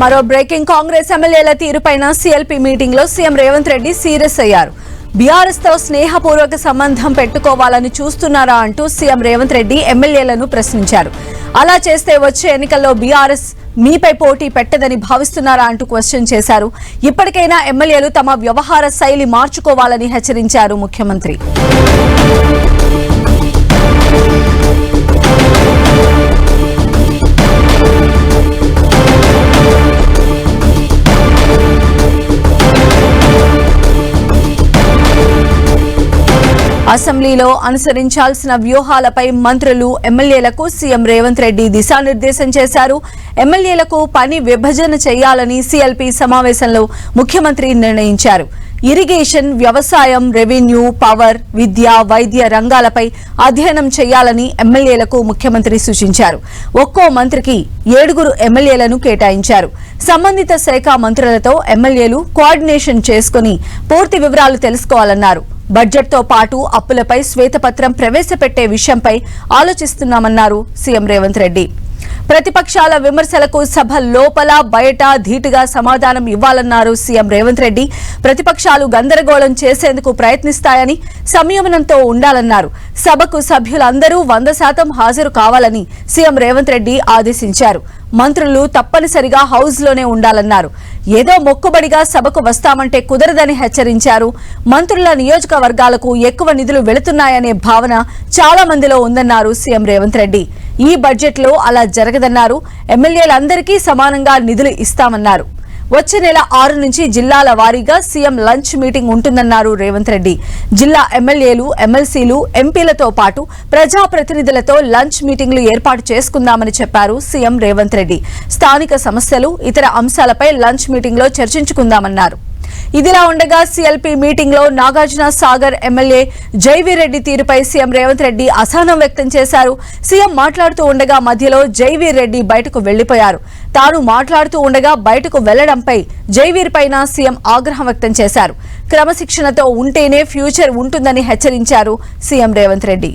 మరో బ్రేకింగ్ కాంగ్రెస్ ఎమ్మెల్యేల తీరుపైన CLP meeting లో సీఎం రేవంత్ రెడ్డి సీరియస్ అయ్యారు. బీఆర్ఎస్ తో స్నేహపూర్వక సంబంధం పెట్టుకోవాలని చూస్తున్నారా అంటూ సీఎం రేవంత్ రెడ్డి ఎమ్మెల్యేలను ప్రశ్నించారు. అలా చేస్తే వచ్చే ఎన్నికల్లో బీఆర్ఎస్ మీపై పోటీ పెట్టదని భావిస్తున్నారా అంటూ క్వశ్చన్ చేశారు. ఇప్పటికైనా ఎమ్మెల్యేలు తమ వ్యవహార శైలి మార్చుకోవాలని హెచ్చరించారు ముఖ్యమంత్రి. అసెంబ్లీలో అనుసరించాల్సిన వ్యూహాలపై మంత్రులు ఎమ్మెల్యేలకు సీఎం రేవంత్ రెడ్డి దిశానిర్దేశం చేశారు. ఎమ్మెల్యేలకు పని విభజన చేయాలని సీఎల్పీ సమావేశంలో ముఖ్యమంత్రి నిర్ణయించారు. ఇరిగేషన్, వ్యవసాయం, రెవెన్యూ, పవర్, విద్య, వైద్య రంగాలపై అధ్యయనం చేయాలని ఎమ్మెల్యేలకు ముఖ్యమంత్రి సూచించారు. ఒక్కో మంత్రికి 7 ఎమ్మెల్యేలను కేటాయించారు. సంబంధిత శాఖ మంత్రులతో ఎమ్మెల్యేలు కోఆర్డినేషన్ చేసుకుని పూర్తి వివరాలు తెలుసుకోవాలన్నారు. బడ్జెట్తో పాటు అప్పులపై శ్వేతపత్రం ప్రవేశపెట్టే విషయంపై ఆలోచిస్తున్నామన్నారు సీఎం రేవంత్ రెడ్డి. ప్రతిపక్షాల విమర్శలకు సభ లోపల బయట ధీటుగా సమాధానం ఇవ్వాలన్నారు సీఎం రేవంత్ రెడ్డి. ప్రతిపక్షాలు గందరగోళం చేసేందుకు ప్రయత్నిస్తాయని సంయమనంతో ఉండాలన్నారు. సభకు సభ్యులందరూ 100% హాజరు కావాలని సీఎం రేవంత్ రెడ్డి ఆదేశించారు. మంత్రులు తప్పనిసరిగా హౌస్లోనే ఉండాలన్నారు. ఏదో మొక్కుబడిగా సభకు వస్తామంటే కుదరదని హెచ్చరించారు. మంత్రుల నియోజకవర్గాలకు ఎక్కువ నిధులు వెళుతున్నాయనే భావన చాలా మందిలో ఉందన్నారు సీఎం రేవంత్ రెడ్డి. ఈ బడ్జెట్లో అలా జరగదన్నారు. ఎమ్మెల్యేలందరికీ సమానంగా నిధులు ఇస్తామన్నారు. వచ్చే నెల 6 నుంచి జిల్లాల వారీగా సీఎం లంచ్ మీటింగ్ ఉంటుందన్నారు రేవంత్ రెడ్డి. జిల్లా ఎమ్మెల్యేలు, ఎమ్మెల్సీలు, ఎంపీలతో పాటు ప్రజాప్రతినిధులతో లంచ్ మీటింగ్లు ఏర్పాటు చేసుకుందామని చెప్పారు సీఎం రేవంత్ రెడ్డి. స్థానిక సమస్యలు, ఇతర అంశాలపై లంచ్ మీటింగ్లో చర్చించుకుందామన్నారు. ఇదిలా ఉండగా సీఎల్పీ మీటింగ్ లో నాగార్జున సాగర్ ఎమ్మెల్యే జైవీరెడ్డి తీరుపై సీఎం రేవంత్ రెడ్డి అసహనం వ్యక్తం చేశారు. సీఎం మాట్లాడుతూ ఉండగా మధ్యలో జైవీరెడ్డి బయటకు వెళ్లిపోయారు. తాను మాట్లాడుతూ ఉండగా బయటకు వెళ్లడంపై జైవీర్ పైన సీఎం ఆగ్రహం వ్యక్తం చేశారు. క్రమశిక్షణతో ఉంటేనే ఫ్యూచర్ ఉంటుందని హెచ్చరించారు సీఎం రేవంత్ రెడ్డి.